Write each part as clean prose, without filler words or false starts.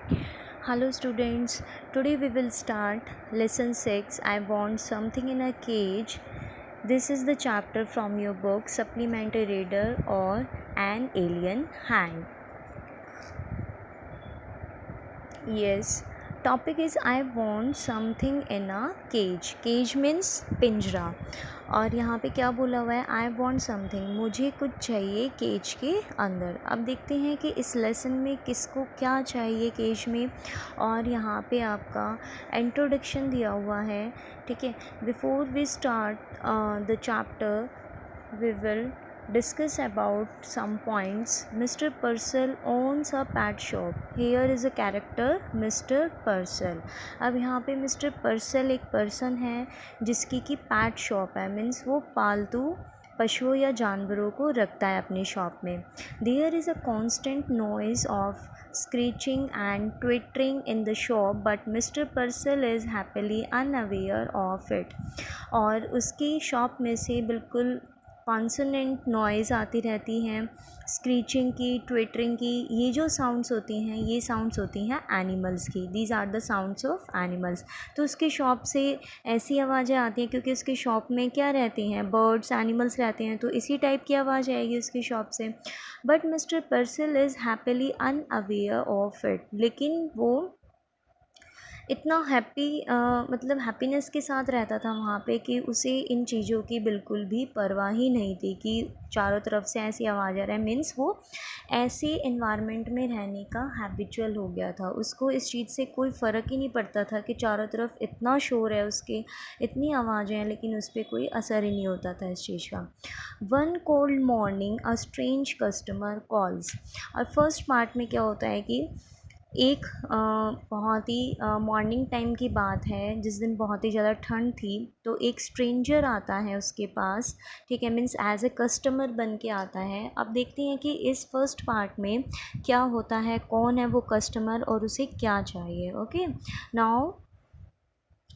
Hello students, today we will start lesson 6 I want something in a cage. This is the chapter from your book Supplementary Reader or An Alien Hand. Yes, topic is I want something in a cage. Cage means पिंजरा और यहाँ पे क्या बोला हुआ है I want something मुझे कुछ चाहिए केज के अंदर। अब देखते हैं कि इस लेसन में किसको क्या चाहिए केज में। और यहाँ पे आपका इंट्रोडक्शन दिया हुआ है, ठीक है। Before we start the chapter we will discuss about some points. Mr. Purcell owns a pet shop. Here is a character Mr. Purcell. अब यहाँ पे Mr. Purcell एक पर्सन है जिसकी कि पैट शॉप है, मीन्स वो पालतू पशुओं या जानवरों को रखता है अपनी शॉप में। There is a constant noise of screeching and twittering in the shop but Mr. Purcell is happily unaware of it। और उसकी शॉप में से बिल्कुल कॉन्सोनेंट नॉइज़ आती रहती हैं, स्क्रीचिंग की, ट्विटरिंग की। ये जो साउंड्स होती हैं ये साउंड्स होती हैं एनिमल्स की। These are the sounds of animals. तो उसकी शॉप से ऐसी आवाज़ें आती हैं क्योंकि उसकी शॉप में क्या रहती हैं, बर्ड्स, एनिमल्स रहते हैं, तो इसी टाइप की आवाज़ आएगी उसकी शॉप से। But mister Purcell is happily unaware of it. लेकिन वो इतना मतलब हैप्पीनेस के साथ रहता था वहाँ पे कि उसे इन चीज़ों की बिल्कुल भी परवाह ही नहीं थी कि चारों तरफ से ऐसी आवाज़ आ रहा है। मीन्स वो ऐसे इन्वायरमेंट में रहने का हैबिचुअल हो गया था। उसको इस चीज़ से कोई फ़र्क ही नहीं पड़ता था कि चारों तरफ इतना शोर है, उसके इतनी आवाज़ें हैं, लेकिन उस पर कोई असर ही नहीं होता था इस चीज़ का। One cold morning a strange customer calls. और फर्स्ट पार्ट में क्या होता है कि एक बहुत ही मॉर्निंग टाइम की बात है जिस दिन बहुत ही ज़्यादा ठंड थी। तो एक स्ट्रेंजर आता है उसके पास, ठीक है, मीन्स एज ए कस्टमर बन के आता है। अब देखते हैं कि इस फर्स्ट पार्ट में क्या होता है, कौन है वो कस्टमर और उसे क्या चाहिए। Okay, now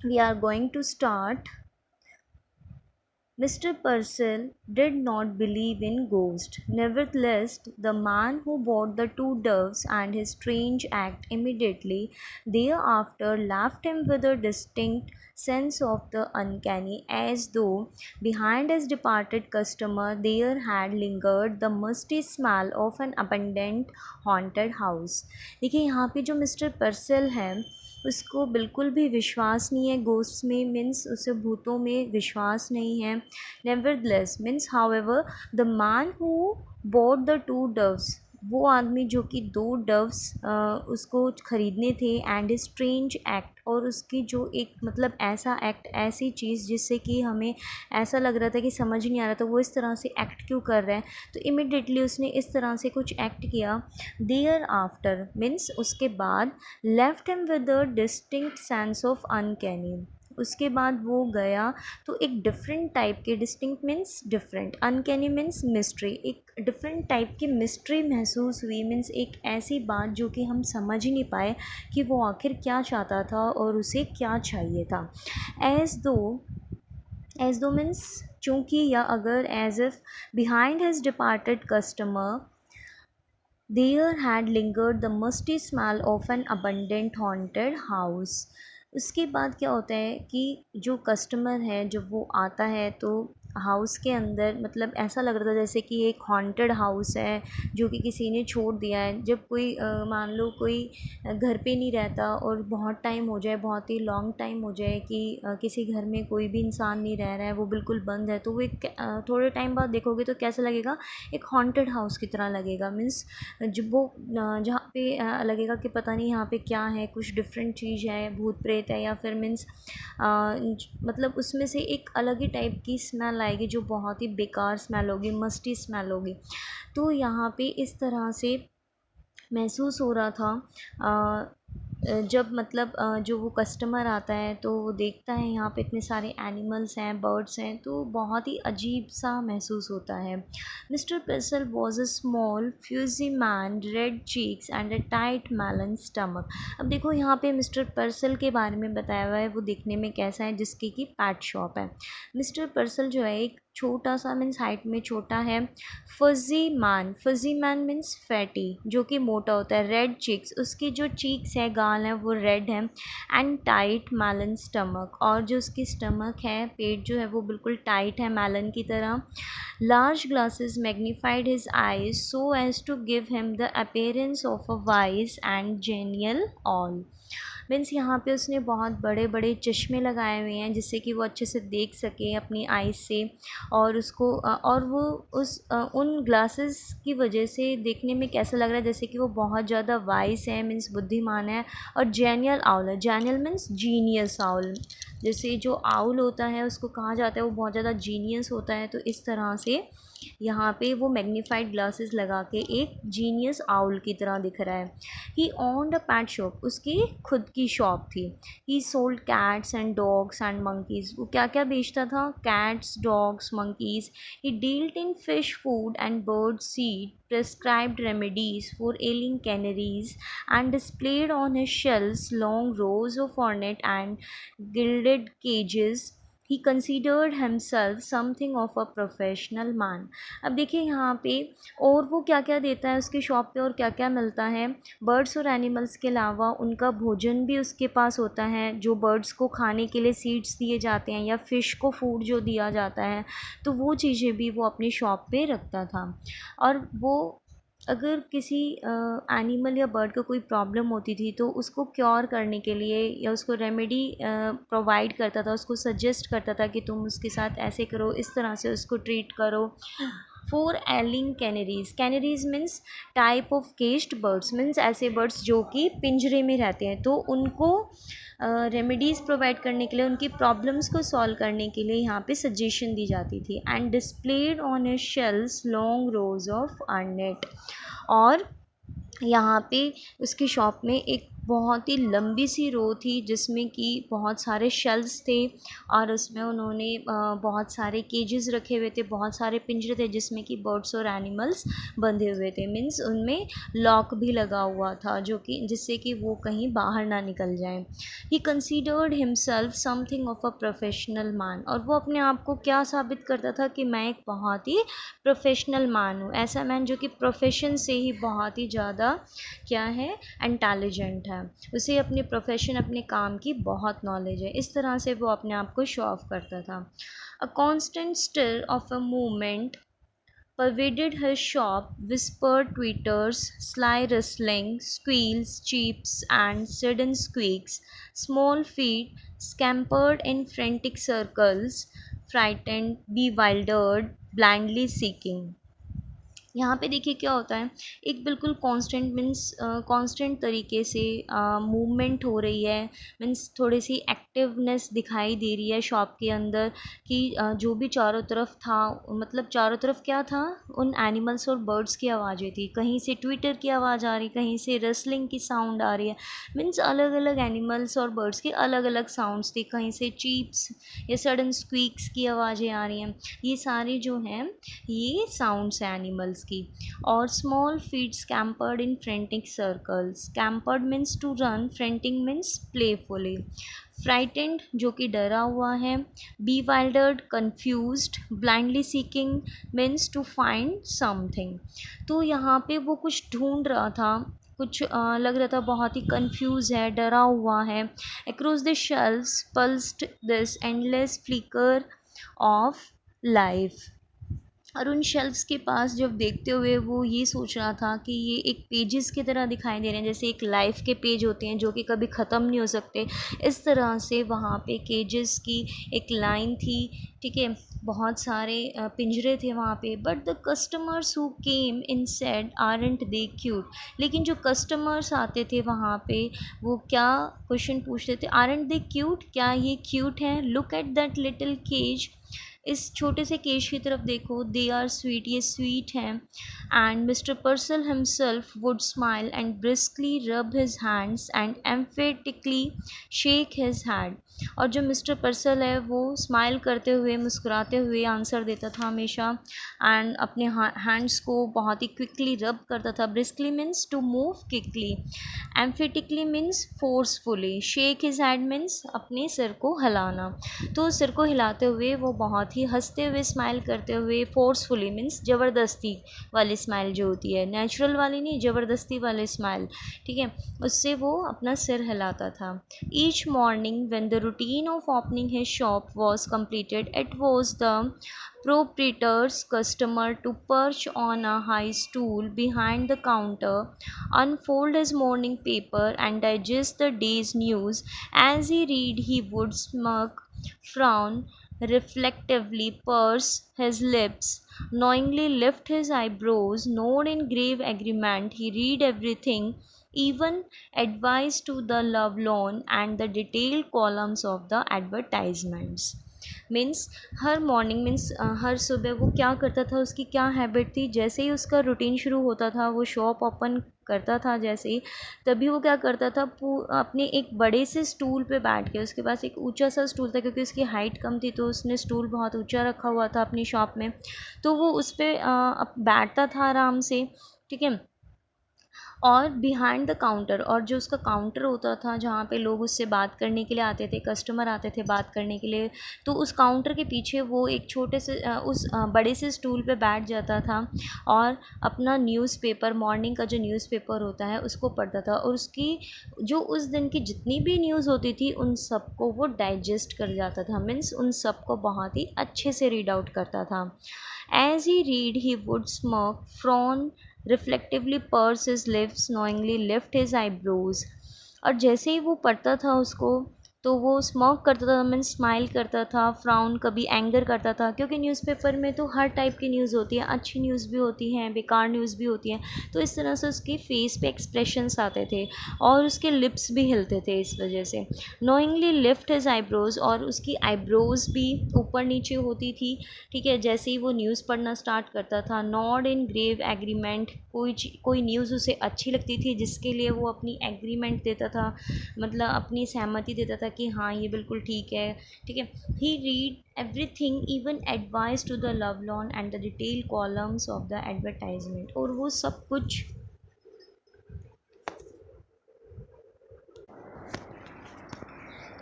we are going to start. Mr. Purcell did not believe in ghosts. Nevertheless, the man who bought the two doves and his strange act immediately thereafter left him with a distinct sense of the uncanny, as though behind his departed customer there had lingered the musty smell of an abandoned haunted house। देखिए यहाँ पे जो mister Purcell है उसको बिल्कुल भी विश्वास नहीं है गोस्ट्स में, मीन्स उसे भूतों में विश्वास नहीं है। Nevertheless means however the man who bought the two doves, वो आदमी जो कि दो डव्स उसको ख़रीदने थे, एंड स्ट्रेंज एक्ट, और उसकी जो एक मतलब ऐसा एक्ट, ऐसी चीज़ जिससे कि हमें ऐसा लग रहा था कि समझ नहीं आ रहा था वो इस तरह से एक्ट क्यों कर रहा है। तो इमिडिएटली उसने इस तरह से कुछ एक्ट किया। देयर आफ्टर मीन्स उसके बाद left him with a distinct sense of uncanny. उसके बाद वो गया तो एक डिफरेंट टाइप के, distinct means different, uncanny means mystery, एक डिफरेंट टाइप की मिस्ट्री महसूस हुई। मीन्स एक ऐसी बात जो कि हम समझ ही नहीं पाए कि वो आखिर क्या चाहता था और उसे क्या चाहिए था। एज दो मीन्स चूँकि या अगर, as if behind his departed customer there had lingered the musty smell of an abandoned haunted house। उसके बाद क्या होता है कि जो कस्टमर है जब वो आता है तो हाउस के अंदर मतलब ऐसा लग रहा था जैसे कि एक हॉन्टेड हाउस है जो कि किसी ने छोड़ दिया है। जब कोई मान लो कोई घर पे नहीं रहता और बहुत टाइम हो जाए, बहुत ही लॉन्ग टाइम हो जाए कि किसी घर में कोई भी इंसान नहीं रह रहा है, वो बिल्कुल बंद है, तो वो एक थोड़े टाइम बाद देखोगे तो कैसा लगेगा, एक हॉन्टेड हाउस की तरह लगेगा। मीन्स जब वो जहाँ पे लगेगा कि पता नहीं यहाँ पे क्या है, कुछ डिफरेंट चीज़ है, भूत प्रेत है, या फिर मीन्स मतलब उसमें से एक अलग ही टाइप की स्मेल आएगी जो बहुत ही बेकार स्मेल होगी, मस्टी स्मेल होगी। तो यहाँ पे इस तरह से महसूस हो रहा था जब मतलब जो वो कस्टमर आता है तो वो देखता है यहाँ पे इतने सारे एनिमल्स हैं, बर्ड्स हैं, तो बहुत ही अजीब सा महसूस होता है। Mister Purcell was a small fussy man, red cheeks and a tight melon stomach. अब देखो यहाँ पे मिस्टर पर्सल के बारे में बताया हुआ है, वो दिखने में कैसा है, जिसकी कि पैट शॉप है। मिस्टर पर्सल जो है एक छोटा सा मीन्स हाइट में छोटा है। फजी मैन मीन्स फैटी, जो कि मोटा होता है। रेड चिक्स, उसकी जो चीक्स है, गाल है, वो रेड है। एंड टाइट मैलन स्टमक, और जो उसकी स्टमक है, पेट जो है वो बिल्कुल टाइट है मैलन की तरह। Large glasses magnified his eyes so as to give him the appearance of a wise and genial owl. Means यहाँ पे उसने बहुत बड़े बड़े चश्मे लगाए हुए हैं जिससे कि वो अच्छे से देख सके अपनी आइज़ से, और उसको और वो उन ग्लासेस की वजह से देखने में कैसा लग रहा है, जैसे कि वो बहुत ज़्यादा वाइस है, मीन्स बुद्धिमान है। और जेनियल आउल है, जेनियल मीन्स जीनियस आउल, जैसे जो आउल होता है उसको कहा जाता है वो बहुत ज़्यादा जीनियस होता है। तो इस तरह से यहाँ पे वो मैग्नीफाइड ग्लासेस लगा के एक जीनियस आउल की तरह दिख रहा है। ही ओन्ड अ पैट शॉप, उसकी खुद की शॉप थी। ही sold cats and dogs and monkeys, वो क्या क्या बेचता था, cats, dogs, monkeys. He dealt in fish food and bird seed, prescribed remedies for ailing canaries, and displayed on his shelves long rows of ornate and gilded cages. He considered himself something of a professional man. अब देखिए यहाँ पे और वो क्या क्या देता है उसकी शॉप पे और क्या क्या मिलता है। बर्ड्स और एनिमल्स के अलावा उनका भोजन भी उसके पास होता है, जो बर्ड्स को खाने के लिए सीड्स दिए जाते हैं या फ़िश को फूड जो दिया जाता है, तो वो चीज़ें भी वो अपनी शॉप पे रखता था। और वो अगर किसी एनिमल या बर्ड को कोई प्रॉब्लम होती थी तो उसको क्योर करने के लिए या उसको रेमेडी प्रोवाइड करता था, उसको सजेस्ट करता था कि तुम उसके साथ ऐसे करो, इस तरह से उसको ट्रीट करो। Four ailing canaries, canaries means type of caged birds, means ऐसे बर्ड्स जो कि पिंजरे में रहते हैं, तो उनको रेमेडीज़ प्रोवाइड करने के लिए, उनकी प्रॉब्लम्स को सॉल्व करने के लिए यहाँ पे सजेशन दी जाती थी। And displayed on A shells long rose of ornate, और यहाँ पे उसकी शॉप में एक बहुत ही लंबी सी रो थी जिसमें कि बहुत सारे शेल्व्स थे, और उसमें उन्होंने बहुत सारे केजेस रखे हुए थे, बहुत सारे पिंजरे थे जिसमें कि बर्ड्स और एनिमल्स बंधे हुए थे। मीन्स उनमें लॉक भी लगा हुआ था जो कि जिससे कि वो कहीं बाहर ना निकल जाए। He considered himself something of a professional man, और वो अपने आप को क्या साबित करता था कि मैं एक बहुत ही प्रोफेशनल मैन हूँ, ऐसा मैन जो कि प्रोफेशन से ही बहुत ही ज़्यादा क्या है, इंटेलिजेंट है, उसे अपने प्रोफेशन अपने काम की बहुत नॉलेज है। इस तरह से वो अपने आप को शो ऑफ करता था। A constant stir of a movement pervaded his shop, whispered tweeters, sly rustling, squeals, cheeps, and sudden squeaks. Small feet scampered in frantic circles, frightened, bewildered, blindly seeking. यहाँ पे देखिए क्या होता है, एक बिल्कुल कांस्टेंट मीन्स कांस्टेंट तरीके से मूवमेंट हो रही है, मीन्स थोड़ी सी एक्टिवनेस दिखाई दे रही है शॉप के अंदर, कि जो भी चारों तरफ था, मतलब चारों तरफ क्या था, उन एनिमल्स और बर्ड्स की आवाज़ें थी, कहीं से ट्विटर की आवाज़ आ रही, कहीं से रसलिंग की साउंड आ रही है, मीन्स अलग अलग एनिमल्स और बर्ड्स की अलग अलग साउंड्स थी, कहीं से चीप्स या सडन स्क्वीक्स की आवाज़ें आ रही हैं। ये सारी जो हैं ये साउंड्स हैं एनिमल्स की। और small feet scampered in frantic circles, scampered means to run, frantic means playfully. Frightened जो कि डरा हुआ है, bewildered confused, blindly seeking means to find something. तो यहाँ पे वो कुछ ढूंढ रहा था, कुछ लग रहा था बहुत ही कंफ्यूज है, डरा हुआ है। Across the shelves pulsed this endless flicker of life, और उन शेल्फ्स के पास जब देखते हुए वो ये सोच रहा था कि ये एक पेजेस की तरह दिखाई दे रहे हैं, जैसे एक लाइफ के पेज होते हैं जो कि कभी ख़त्म नहीं हो सकते, इस तरह से वहाँ पे केजेस की एक लाइन थी। ठीक है, बहुत सारे पिंजरे थे वहाँ पे। But the customers who came in said aren't they cute, लेकिन जो कस्टमर्स आते थे वहाँ पे वो क्या क्वेश्चन पूछते थे, आरंट दे क्यूट, क्या ये क्यूट हैं, look at that little cage, इस छोटे से केज की तरफ देखो, दे आर स्वीट, ये स्वीट हैं। And mister Purcell himself would smile and briskly rub his hands and emphatically shake his head, और जो मिस्टर पर्सल है वो स्माइल करते हुए मुस्कुराते हुए आंसर देता था हमेशा, एंड अपने हैंड्स को बहुत ही क्विकली रब करता था। Briskly means to move quickly, emphatically means forcefully, shake his head means अपने सिर को हिलाना। तो सिर को हिलाते हुए वो बहुत बहुत ही हंसते हुए, स्माइल करते हुए, फोर्सफुली मीन्स ज़बरदस्ती वाली स्माइल जो होती है, नेचुरल वाली नहीं, ज़बरदस्ती वाली स्माइल, ठीक है, उससे वो अपना सिर हिलाता था। Each morning when the routine of opening his shop was completed, it was the proprietor's customer to perch on a high stool behind the counter, unfold his morning paper, and digest the day's news. As he read, he would smirk, frown, reflectively purse his lips, knowingly lift his eyebrows, nod in grave agreement. He read everything, even advice to the love loan and the detailed columns of the advertisements. Means हर morning means हर सुबह वो क्या करता था, उसकी क्या habit थी, जैसे ही उसका रूटीन शुरू होता था, वो शॉप ओपन करता था जैसे ही, तभी वो क्या करता था, अपने एक बड़े से स्टूल पे बैठ के, उसके पास एक ऊंचा सा स्टूल था क्योंकि उसकी हाइट कम थी, तो उसने स्टूल बहुत ऊंचा रखा हुआ था अपनी शॉप में, तो वो उस पर बैठता था आराम से, ठीक है। और बिहाइंड द काउंटर, और जो उसका काउंटर होता था जहाँ पे लोग उससे बात करने के लिए आते थे, कस्टमर आते थे बात करने के लिए, तो उस काउंटर के पीछे वो एक छोटे से बड़े से स्टूल पे बैठ जाता था और अपना न्यूज़पेपर, मॉर्निंग का जो न्यूज़पेपर होता है उसको पढ़ता था, और उसकी जो उस दिन की जितनी भी न्यूज़ होती थी उन सबको वो डाइजेस्ट कर जाता था, मीन्स उन सबको बहुत ही अच्छे से रीड आउट करता था। As he read, he would smirk, frown, reflectively purse his lips, knowingly lift his eyebrows. और जैसे ही वो पढ़ता था उसको, तो वो स्मॉक करता था, मीन्स स्माइल करता था, फ्राउन कभी एंगर करता था, क्योंकि न्यूज़पेपर में तो हर टाइप की न्यूज़ होती है, अच्छी न्यूज़ भी होती हैं, बेकार न्यूज़ भी होती हैं, तो इस तरह से उसके फेस पे एक्सप्रेशंस आते थे और उसके लिप्स भी हिलते थे इस वजह से। नोइंगली लिफ्ट हिज आईब्रोज, और उसकी आईब्रोज भी ऊपर नीचे होती थी, ठीक है, जैसे ही वो न्यूज़ पढ़ना स्टार्ट करता था। नॉड इन ग्रेव एग्रीमेंट, कोई न्यूज़ उसे अच्छी लगती थी जिसके लिए वो अपनी एग्रीमेंट देता था, मतलब अपनी सहमति देता था कि हाँ ये बिल्कुल ठीक है, ठीक है। He read everything, even advice to the love lorn and the detail columns of the advertisement, और वो सब कुछ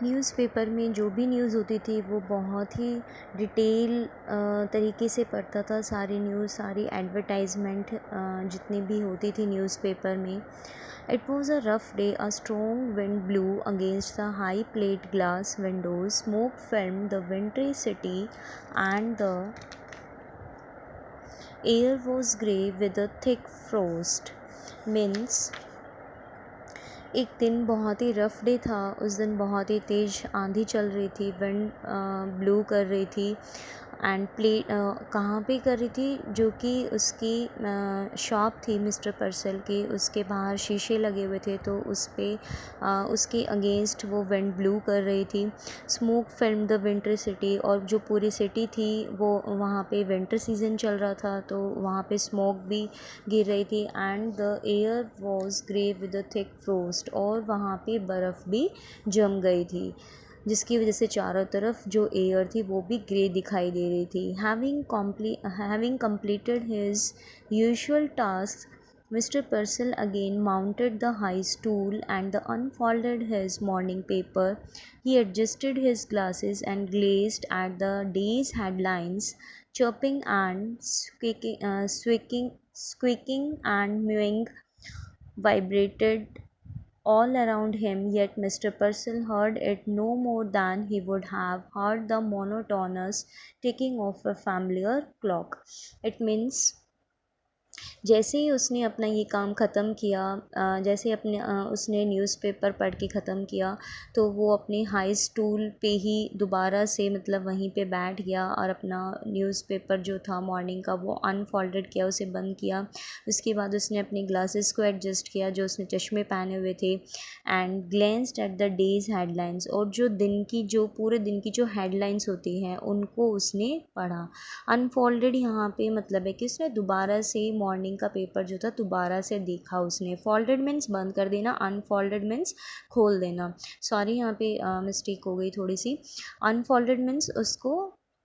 न्यूज़पेपर में जो भी न्यूज़ होती थी वो बहुत ही डिटेल तरीके से पढ़ता था, सारी न्यूज़, सारी एडवर्टाइजमेंट जितनी भी होती थी न्यूज़पेपर में। It was a rough day, a strong wind blue against the high plate glass Windows, smoke film the विंट्री city and the air was grey with a thick frost. Means एक दिन बहुत ही rough day था, उस दिन बहुत ही तेज़ आंधी चल रही थी, विंड ब्लू कर रही थी, एंड कहाँ पे कर रही थी, जो कि उसकी शॉप थी मिस्टर पर्सल की, उसके बाहर शीशे लगे हुए थे, तो उस पे उसके अगेंस्ट वो विंड ब्लू कर रही थी। Smoke film the winter city, और जो पूरी सिटी थी वो वहाँ पे विंटर सीज़न चल रहा था, तो वहाँ पे स्मोक भी गिर रही थी, and the air was grey with a thick frost, और वहाँ पे बर्फ़ भी जम गई थी, जिसकी वजह से चारों तरफ जो एयर थी वो भी ग्रे दिखाई दे रही थी। Having completed his usual tasks, Mr. Purcell again mounted the high stool and unfolded his morning paper. He adjusted his glasses and gazed at the day's headlines, chirping and squeaking and mewing vibrated all around him, yet Mr. Purcell heard it no more than he would have heard the monotonous ticking of a familiar clock. It means जैसे ही उसने अपना ये काम ख़त्म किया, जैसे उसने newspaper पढ़ के ख़त्म किया, तो वो अपने हाई स्टूल पे ही दोबारा से मतलब वहीं पे बैठ गया और अपना न्यूज़पेपर जो था मॉर्निंग का वो अनफोल्डेड किया, उसे बंद किया। उसके बाद उसने अपने ग्लासेस को एडजस्ट किया, जो उसने चश्मे पहने हुए थे, and glanced at the day's headlines, और जो पूरे दिन की जो हेडलाइंस होती हैं उनको उसने पढ़ा। अनफोल्डेड यहाँ पे मतलब है कि उसने दोबारा से मॉर्निंग का पेपर जो था दोबारा से देखा उसने। फोल्डेड मीन्स बंद कर देना, अनफोल्डेड मीन्स खोल देना। सॉरी यहाँ पे मिस्टेक हो गई थोड़ी सी। अनफोल्डेड मीन्स उसको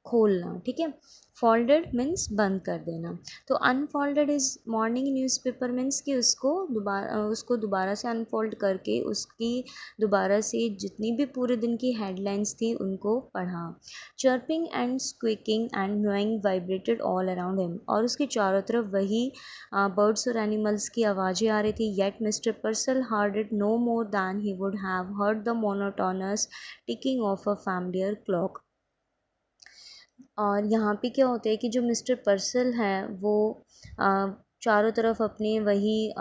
खोलना, ठीक है। फोल्डेड मीन्स बंद कर देना। तो unfolded is morning newspaper means कि उसको दोबारा से अनफोल्ड करके उसकी दोबारा से जितनी भी पूरे दिन की हेडलाइंस थी उनको पढ़ा। Chirping and squeaking and gnawing vibrated all around him, और उसके चारों तरफ वही बर्ड्स और एनिमल्स की आवाज़ें आ रही थी। Yet mister Purcell heard it no more than he would have heard the monotonous ticking of a familiar clock. और यहाँ पे क्या होता है कि जो मिस्टर पर्सल है वो चारों तरफ अपने वही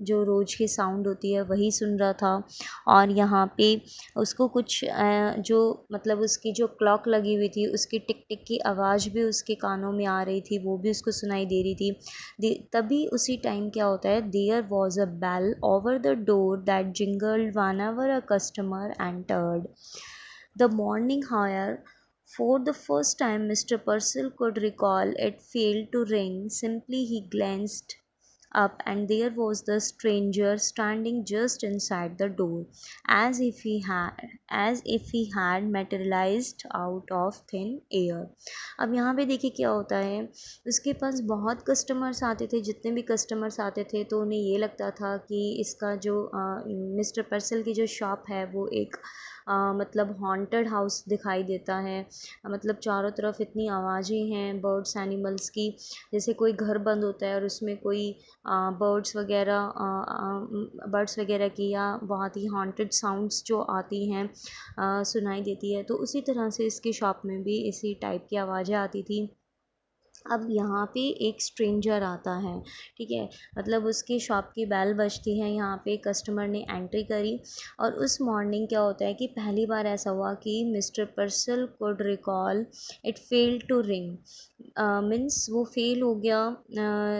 जो रोज़ की साउंड होती है वही सुन रहा था। और यहाँ पे उसको कुछ जो मतलब उसकी जो क्लॉक लगी हुई थी उसकी टिक टिक की आवाज़ भी उसके कानों में आ रही थी, वो भी उसको सुनाई दे रही थी। तभी उसी टाइम क्या होता है, there was a bell over the door that jingled whenever a customer entered. The morning hire, for the first time Mr. Purcell could recall it, failed to ring. Simply he glanced up, and there was the stranger standing just inside the door, as if he had materialized out of thin air. अब यहाँ पे देखिए क्या होता है, उसके पास बहुत customers आते थे। जितने भी कस्टमर्स आते थे तो उन्हें ये लगता था कि इसका जो मिस्टर पर्सल की जो शॉप है वो एक मतलब हॉन्टेड हाउस दिखाई देता है। मतलब चारों तरफ इतनी आवाज़ें हैं बर्ड्स एनिमल्स की, जैसे कोई घर बंद होता है और उसमें कोई बर्ड्स वगैरह की या बहुत ही हॉन्टेड साउंड्स जो आती हैं सुनाई देती है, तो उसी तरह से इसकी शॉप में भी इसी टाइप की आवाज़ें आती थी। अब यहाँ पे एक स्ट्रेंजर आता है, ठीक है, मतलब उसकी शॉप की बेल बजती है, यहाँ पे कस्टमर ने एंट्री करी। और उस मॉर्निंग क्या होता है कि पहली बार ऐसा हुआ कि mister Purcell could recall it failed to ring. Means वो फेल हो गया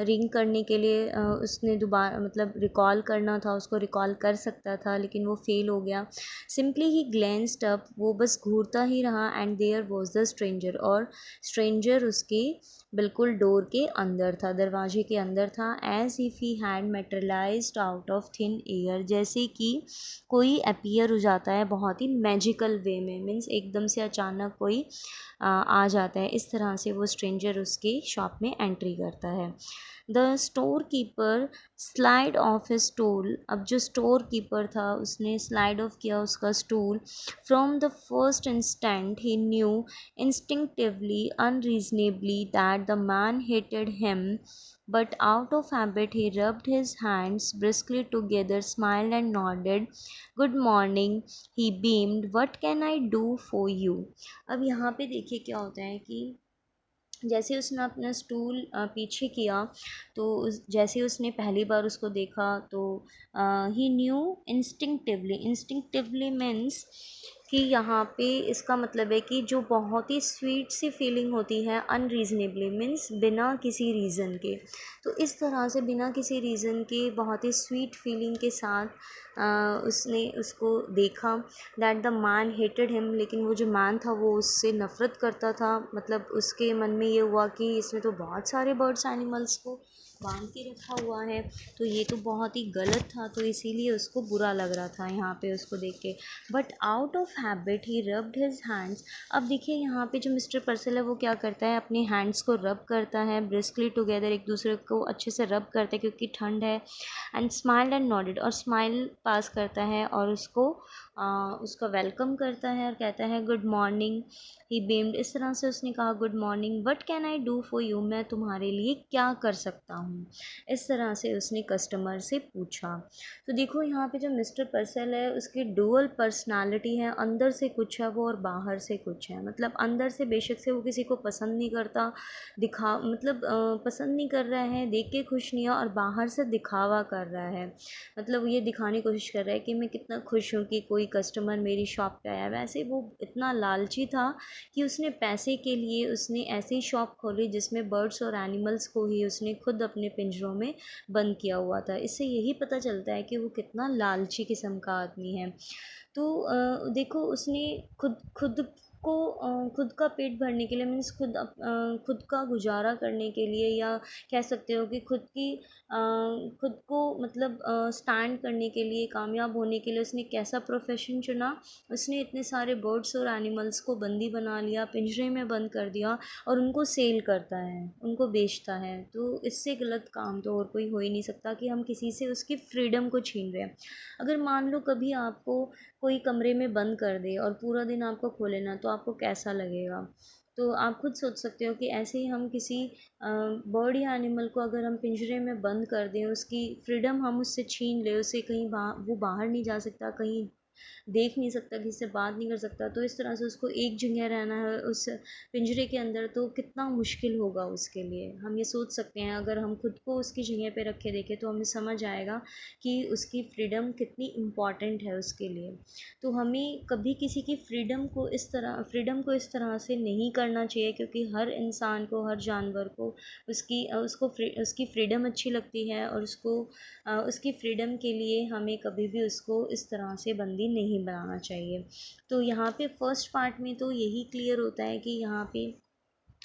रिंग करने के लिए। उसने दोबारा मतलब रिकॉल करना था, उसको रिकॉल कर सकता था लेकिन वो फेल हो गया। सिंपली ही ग्लेंस्ड अप, वो बस घूरता ही रहा, and there was the stranger, और स्ट्रेंजर उसके बिल्कुल डोर के अंदर था, दरवाजे के अंदर था। As if he had materialised out of thin air, जैसे कि कोई अपीयर हो जाता है बहुत ही मैजिकल वे में, मीन्स एकदम से अचानक कोई आ जाता है। इस तरह से वो स्ट्रेंजर उसकी शॉप में एंट्री करता है। The store keeper slide of his stool, अब जो स्टोर कीपर था उसने स्लाइड ऑफ किया उसका stool. From the first instant he new instinctively, unreasonably, that the man hated him, but out of habit he rubbed his hands briskly together, smiled and nodded. Good morning, he beamed. What can I do for you? अब यहाँ पे देखिए क्या होता है कि जैसे उसने अपना स्टूल पीछे किया, तो जैसे उसने पहली बार उसको देखा तो ही न्यू इंस्टिंक्टिवली मीन्स कि यहाँ पे इसका मतलब है कि जो बहुत ही स्वीट सी फीलिंग होती है, अनरीजनेबली मीन्स बिना किसी रीज़न के। तो इस तरह से बिना किसी रीज़न के बहुत ही स्वीट फीलिंग के साथ उसने उसको देखा। That the man hated him, लेकिन वो जो मैन था वो उससे नफ़रत करता था। मतलब उसके मन में ये हुआ कि इसने तो बहुत सारे बर्ड्स एनिमल्स को बांध के रखा हुआ है, तो ये तो बहुत ही गलत था, तो इसीलिए उसको बुरा लग रहा था यहाँ पे उसको देख के। But out of habit he rubbed his hands. अब देखिए यहाँ पे जो मिस्टर पर्सल है वो क्या करता है, अपने हैंड्स को रब करता है ब्रिस्कली टुगेदर, एक दूसरे को अच्छे से रब करता है क्योंकि ठंड है। एंड स्माइल्ड एंड नॉडेड, और स्माइल पास करता है और उसका वेलकम करता है और कहता है गुड मॉर्निंग। ही बीम्ड, इस तरह से उसने कहा good morning. What can I do for you, मैं तुम्हारे लिए क्या कर सकता हूँ, इस तरह से उसने कस्टमर से पूछा। तो देखो यहाँ पे जो मिस्टर पर्सल है उसकी डुअल पर्सनालिटी है, अंदर से कुछ है वो और बाहर से कुछ है। मतलब अंदर से बेशक से वो किसी को पसंद नहीं करता, मतलब पसंद नहीं कर रहा है, देख के खुश नहीं है, और बाहर से दिखावा कर रहा है। मतलब ये दिखाने की कोशिश कर रहा है कि मैं कितना खुश हूँ कि कोई कस्टमर मेरी शॉप पे आया। वैसे वो इतना लालची था कि उसने पैसे के लिए उसने ऐसी शॉप खोली जिसमें बर्ड्स और एनिमल्स को ही उसने खुद अपने पिंजरों में बंद किया हुआ था। इससे यही पता चलता है कि वो कितना लालची किस्म का आदमी है। तो देखो उसने खुद खुद खुद का पेट भरने के लिए, मीन्स खुद का गुजारा करने के लिए, या कह सकते हो कि खुद को मतलब स्टैंड करने के लिए, कामयाब होने के लिए उसने कैसा प्रोफेशन चुना। उसने इतने सारे बर्ड्स और एनिमल्स को बंदी बना लिया, पिंजरे में बंद कर दिया, और उनको सेल करता है, उनको बेचता है। तो इससे गलत काम तो और कोई हो ही नहीं सकता कि हम किसी से उसकी फ्रीडम को छीन रहे हैं। अगर मान लो कभी आपको कोई कमरे में बंद कर दे और पूरा दिन आपको खोले ना, तो आपको कैसा लगेगा। तो आप खुद सोच सकते हो कि ऐसे ही हम किसी बर्ड या एनिमल को अगर हम पिंजरे में बंद कर दें, उसकी फ्रीडम हम उससे छीन लें, उसे कहीं वो बाहर नहीं जा सकता, कहीं देख नहीं सकता, किसी से बात नहीं कर सकता, तो इस तरह से उसको एक जगह रहना है उस पिंजरे के अंदर, तो कितना मुश्किल होगा उसके लिए। हम ये सोच सकते हैं, अगर हम खुद को उसकी जगह पे रख के देखें तो हमें समझ आएगा कि उसकी फ्रीडम कितनी इम्पॉर्टेंट है उसके लिए। तो हमें कभी किसी की फ्रीडम को इस तरह से नहीं करना चाहिए, क्योंकि हर इंसान को, हर जानवर को उसकी फ्रीडम अच्छी लगती है, और उसकी फ्रीडम के लिए हमें कभी भी उसको इस तरह से बंदी नहीं बनाना चाहिए। तो यहाँ पे फर्स्ट पार्ट में तो यही क्लियर होता है कि यहाँ पे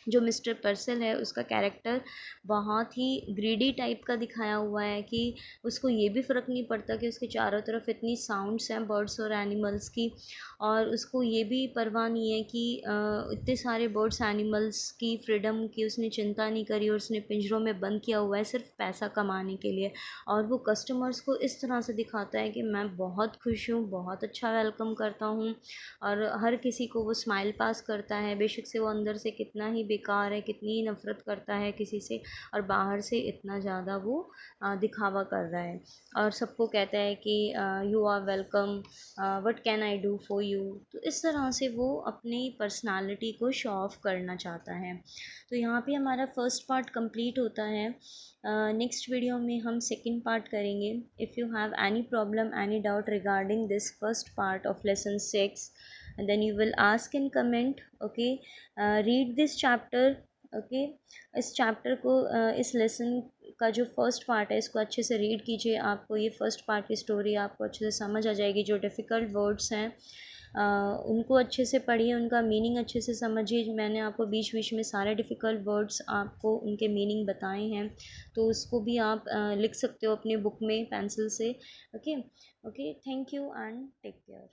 जो मिस्टर पर्सल है उसका कैरेक्टर बहुत ही ग्रीडी टाइप का दिखाया हुआ है, कि उसको ये भी फ़र्क नहीं पड़ता कि उसके चारों तरफ इतनी साउंड्स हैं बर्ड्स और एनिमल्स की, और उसको ये भी परवाह नहीं है कि इतने सारे बर्ड्स एनिमल्स की फ्रीडम की उसने चिंता नहीं करी, और उसने पिंजरों में बंद किया हुआ है सिर्फ पैसा कमाने के लिए। और वो कस्टमर्स को इस तरह से दिखाता है कि मैं बहुत खुश हूँ, बहुत अच्छा वेलकम करता हूँ, और हर किसी को वो स्माइल पास करता है, बेशक से वो अंदर से कितना ही बेकार है, कितनी ही नफ़रत करता है किसी से, और बाहर से इतना ज़्यादा वो दिखावा कर रहा है, और सबको कहता है कि you are welcome, what can I do for you. तो इस तरह से वो अपनी पर्सनालिटी को शो ऑफ करना चाहता है। तो यहाँ पे हमारा फर्स्ट पार्ट कंप्लीट होता है। नेक्स्ट वीडियो में हम सेकंड पार्ट करेंगे। If you have any problem, any doubt regarding this first part of lesson 6, then you will ask in comment, okay। read this chapter, okay। इस chapter को इस lesson का जो फर्स्ट पार्ट है इसको अच्छे से रीड कीजिए। आपको ये फर्स्ट पार्ट की स्टोरी आपको अच्छे से समझ आ जाएगी। जो डिफ़िकल्ट वर्ड्स हैं उनको अच्छे से पढ़िए, उनका मीनिंग अच्छे से समझिए। मैंने आपको बीच बीच में सारे डिफ़िकल्ट वर्ड्स आपको उनके मीनिंग बताए हैं, तो उसको भी आप लिख सकते हो अपने बुक में पेंसिल से। Okay, okay, thank you and take care.